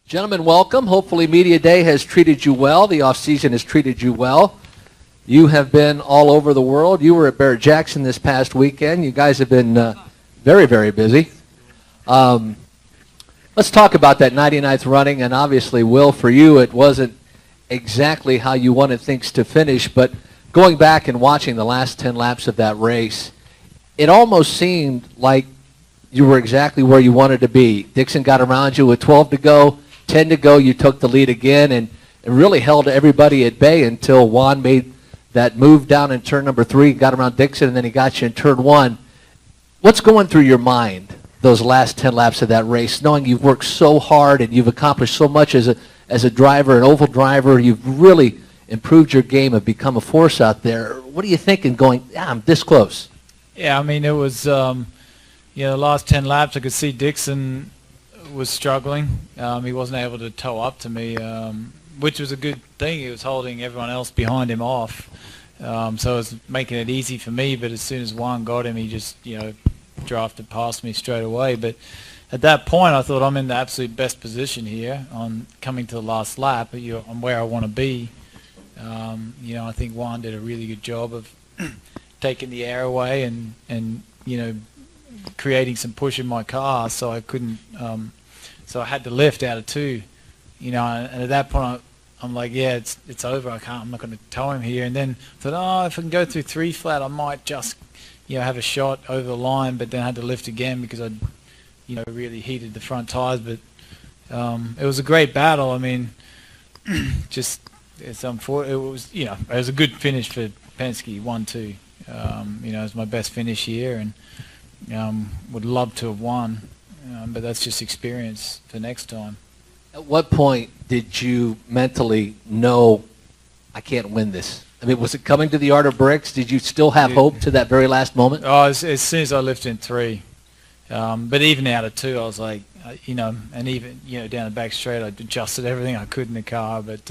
Gentlemen, welcome. Hopefully Media Day has treated you well. The off-season has treated you well. You have been all over the world. You were at Barrett-Jackson this past weekend. You guys have been very, very busy. Let's talk about that 99th running, and obviously, Will, for you, it wasn't exactly how you wanted things to finish, but going back and watching the last 10 laps of that race, it almost seemed like you were exactly where you wanted to be. Dixon got around you with 12 to go, 10 to go, you took the lead again, and it really held everybody at bay until Juan made that move down in turn number 3, got around Dixon, and then he got you in turn 1. What's going through your mind those last 10 laps of that race, knowing you've worked so hard and you've accomplished so much as a driver, an oval driver, you've really improved your game and become a force out there. What are you thinking going, I'm this close? Yeah, I mean, it was, the last 10 laps, I could see Dixon was struggling. He wasn't able to tow up to me, which was a good thing. He was holding everyone else behind him off. So it was making it easy for me, but as soon as Juan got him, he just, drafted past me straight away. But at that point, I thought I'm in the absolute best position here on coming to the last lap. I'm where I want to be. I think Juan did a really good job of taking the air away and creating some push in my car, so I couldn't. So I had to lift out of 2. And at that point, I'm like, yeah, it's over. I'm not going to tow him here. And then I thought, if I can go through 3 flat, I might just have a shot over the line, but then I had to lift again because I really heated the front tires. But it was a great battle. I mean, it's unfortunate. It was a good finish for Penske, 1-2. It was my best finish here, and would love to have won, but that's just experience for next time. At what point did you mentally know, I can't win this? I mean, was it coming to the Art of Bricks? Did you still have hope to that very last moment? Oh, as soon as I lifted in 3. But even out of 2, I was like, and even, down the back straight, I adjusted everything I could in the car, but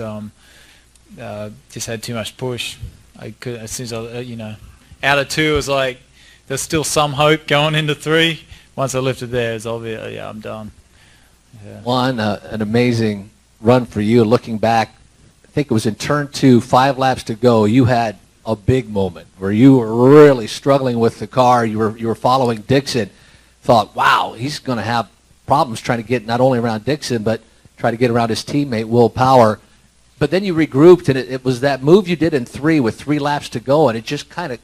just had too much push. I could, as soon as out of 2, it was like, there's still some hope going into 3. Once I lifted there, it's obvious, I'm done. Yeah. Juan, an amazing run for you. Looking back, I think it was in turn 2, 5 laps to go. You had a big moment where you were really struggling with the car. You were following Dixon. Thought, wow, he's going to have problems trying to get not only around Dixon, but try to get around his teammate, Will Power. But then you regrouped, and it was that move you did in 3 with 3 laps to go, and it just kind of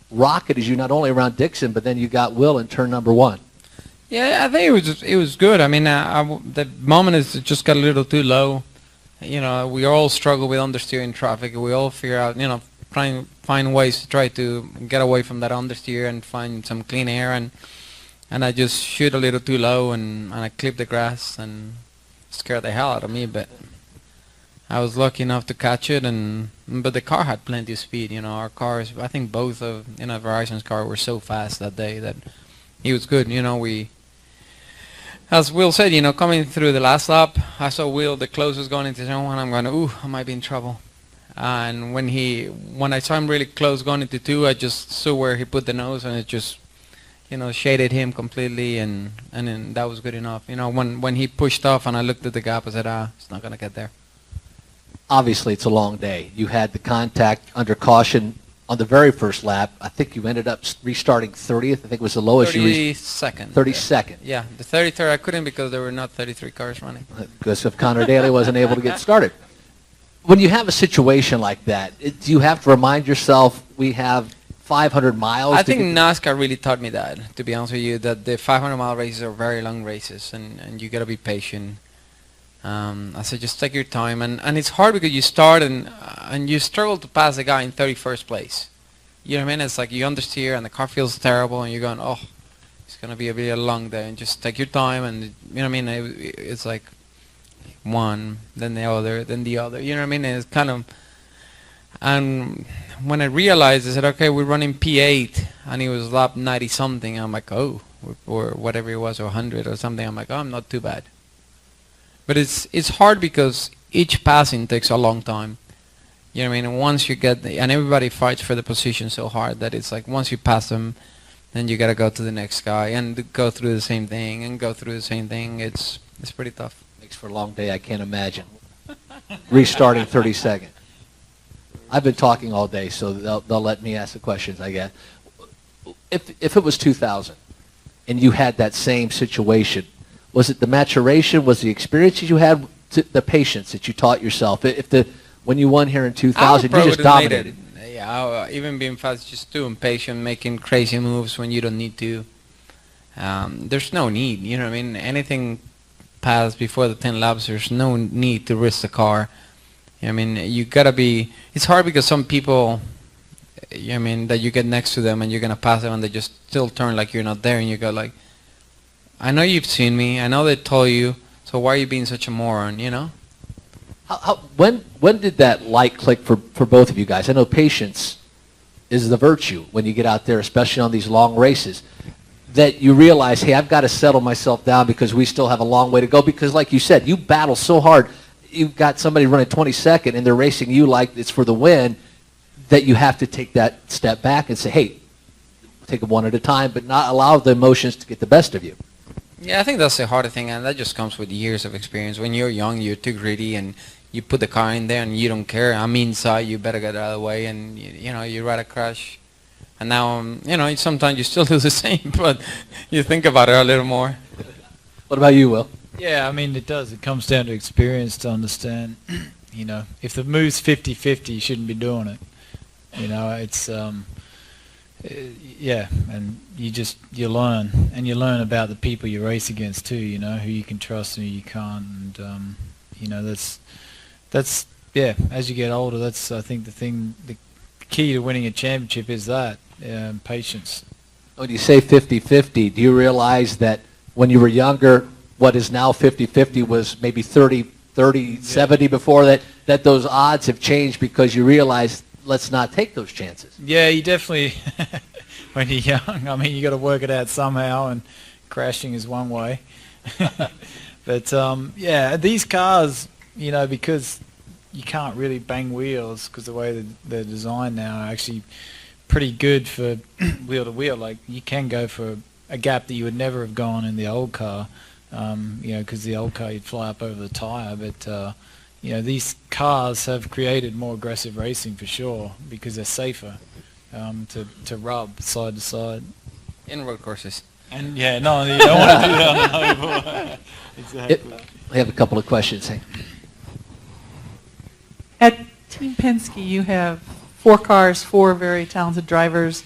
rocketed you not only around Dixon, but then you got Will in turn number 1. Yeah, I think it was good. I mean, the moment is just got a little too low. We all struggle with understeer traffic. We all figure out, trying to find ways to try to get away from that understeer and find some clean air. And I just shoot a little too low, and I clipped the grass and scared the hell out of me. But I was lucky enough to catch it, but the car had plenty of speed. Our cars, I think both of Verizon's car were so fast that day that it was good. We, as Will said, coming through the last lap, I saw Will the closest going into turn 1. I'm going, ooh, I might be in trouble. And when I saw him really close going into 2, I just saw where he put the nose, and it just, shaded him completely, and then that was good enough. When he pushed off and I looked at the gap, I said, it's not going to get there. Obviously, it's a long day. You had the contact under caution on the very first lap. I think you ended up restarting 30th. I think it was the lowest. 32nd. 32nd. Yeah, the 33rd I couldn't because there were not 33 cars running. Because if Connor Daly wasn't able to get started. When you have a situation like that, do you have to remind yourself we have 500 miles? I think NASCAR really taught me that, to be honest with you, that the 500-mile races are very long races, and you got to be patient. I said, just take your time, and it's hard because you start and you struggle to pass a guy in 31st place. You know what I mean? It's like you understeer and the car feels terrible, and you're going, oh, it's going to be a really long day, and just take your time, and you know what I mean? It's like one, then the other, then the other. You know what I mean? And it's kind of, and when I realized, I said, okay, we're running P8, and it was lap 90 something. I'm like, oh, or whatever it was, or 100 or something. I'm like, oh, I'm not too bad. But it's hard because each passing takes a long time. You know what I mean? And once you get and everybody fights for the position so hard that it's like once you pass them, then you got to go to the next guy and go through the same thing and go through the same thing. It's pretty tough. Makes for a long day, I can't imagine. Restarting 32nd. I've been talking all day, so they'll let me ask the questions, I guess. If it was 2000 and you had that same situation, was it the maturation, was the experiences you had, the patience that you taught yourself? When you won here in 2000, you just dominated. Yeah, even being fast, just too impatient, making crazy moves when you don't need to. There's no need, you know what I mean? Anything past before the 10 laps, there's no need to risk the car. I mean, you gotta be. It's hard because some people, I mean, that you get next to them and you're gonna pass them and they just still turn like you're not there, and you go like, I know you've seen me, I know they told you, so why are you being such a moron, you know? When did that light click for both of you guys? I know patience is the virtue when you get out there, especially on these long races, that you realize, hey, I've got to settle myself down because we still have a long way to go. Because like you said, you battle so hard. You've got somebody running 22nd and they're racing you like it's for the win, that you have to take that step back and say, hey, take it one at a time, but not allow the emotions to get the best of you. Yeah, I think that's the harder thing, and that just comes with years of experience. When you're young, you're too greedy, and you put the car in there, and you don't care. I'm inside, you better get out of the way, and you know, you rather crash. And now, you know, sometimes you still do the same, but you think about it a little more. What about you, Will? Yeah, I mean, it does. It comes down to experience to understand, you know, if the move's 50-50, you shouldn't be doing it. You know, it's, yeah, and you learn, and you learn about the people you race against too, you know, who you can trust and who you can't, and, you know, that's, yeah, as you get older, that's, I think, the key to winning a championship is that, patience. When you say 50-50, do you realize that when you were younger, what is now 50-50 was maybe 30-70 before that those odds have changed because you realize let's not take those chances? Yeah, you definitely, when you're young, I mean, you got to work it out somehow, and crashing is one way. But, yeah, these cars, you know, because you can't really bang wheels because the way they're designed now are actually pretty good for wheel to wheel. Like, you can go for a gap that you would never have gone in the old car, you know, because the old car you'd fly up over the tire. But, you know, these cars have created more aggressive racing for sure because they're safer to rub side to side. In road courses. And, yeah, no, you don't want to do that on the oval. Exactly. I have a couple of questions. Hey. At Team Penske, you have 4 cars, 4 very talented drivers.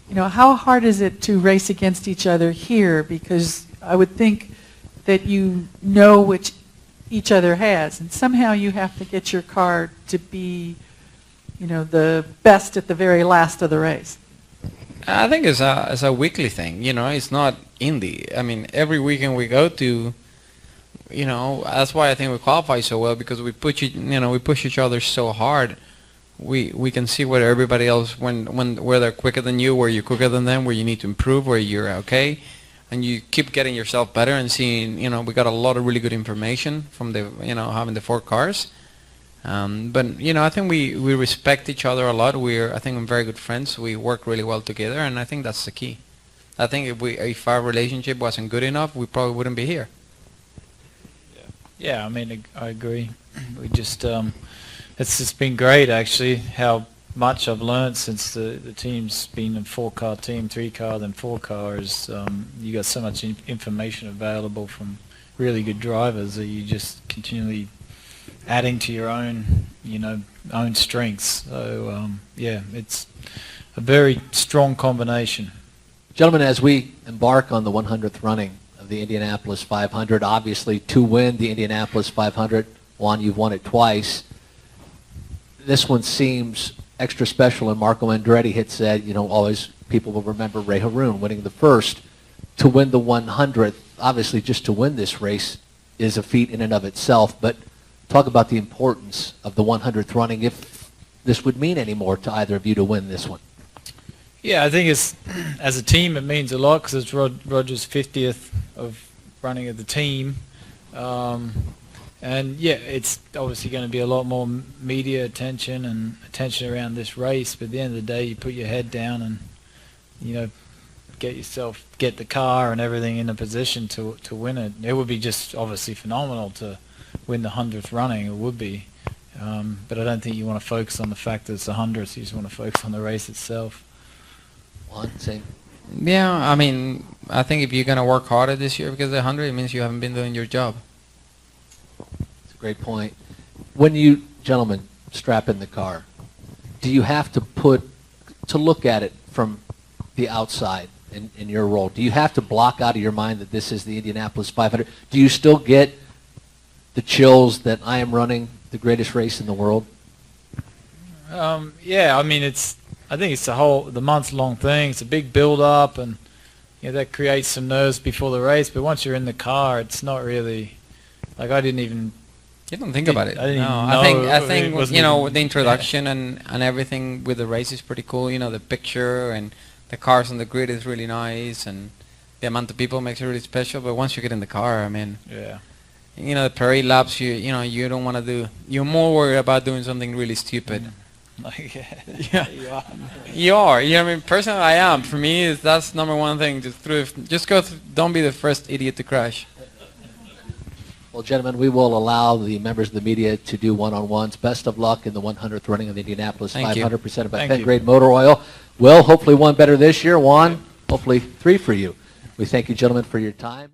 You know, how hard is it to race against each other here? Because I would think that you know which each other has, and somehow you have to get your car to be, you know, the best at the very last of the race. I think it's a weekly thing, you know, it's not Indy. I mean, every weekend we go to, you know, that's why I think we qualify so well, because we push each other so hard. We can see where everybody else, where they're quicker than you, where you're quicker than them, where you need to improve, where you're okay, and you keep getting yourself better and seeing, you know, we got a lot of really good information from the, you know, having the 4 cars. But, you know, I think we respect each other a lot. I think we're very good friends. We work really well together, and I think that's the key. I think if our relationship wasn't good enough, we probably wouldn't be here. Yeah, I mean, I agree. We just, it's just been great, actually, how much I've learned since the team's been a 4-car team, 3-car, then 4 cars. You got so much information available from really good drivers that you just continually adding to your own, you know, own strengths. So, yeah, it's a very strong combination. Gentlemen, as we embark on the 100th running of the Indianapolis 500, obviously to win the Indianapolis 500, Juan, you've won it twice. This one seems extra special, and Marco Andretti had said, you know, always people will remember Ray Haroon winning the first. To win the 100th, obviously just to win this race is a feat in and of itself, but talk about the importance of the 100th running, if this would mean any more to either of you to win this one. Yeah, I think it's, as a team, it means a lot because it's Roger's 50th of running of the team. And yeah, it's obviously going to be a lot more media attention and attention around this race. But at the end of the day, you put your head down and, you know, get the car and everything in a position to win it. It would be just obviously phenomenal to win the 100th running, it would be. But I don't think you want to focus on the fact that it's the 100th. You just want to focus on the race itself. Juan, same. Yeah, I mean, I think if you're going to work harder this year because of the 100, it means you haven't been doing your job. That's a great point. When you gentlemen strap in the car, do you have to look at it from the outside in your role? Do you have to block out of your mind that this is the Indianapolis 500? Do you still get the chills that I am running the greatest race in the world? Yeah, I mean, I think it's the month-long thing. It's a big build-up, and that creates some nerves before the race. But once you're in the car, it's not really like I didn't even. You don't think about it. I didn't even No, know I think it wasn't the introduction and everything with the race is pretty cool. The picture and the cars on the grid is really nice, and the amount of people makes it really special. But once you get in the car, I mean, Yeah. the parade laps, you don't want to do. You're more worried about doing something really stupid. Like, Yeah. you are. You are. I mean, personally, I am. For me, that's number one thing. Don't be the first idiot to crash. Well, gentlemen, we will allow the members of the media to do one-on-ones. Best of luck in the 100th running of the Indianapolis Thank you. 500 presented by Thank Penn you. Grade Motor Oil. Will, hopefully one better this year. Juan, hopefully 3 for you. We thank you, gentlemen, for your time.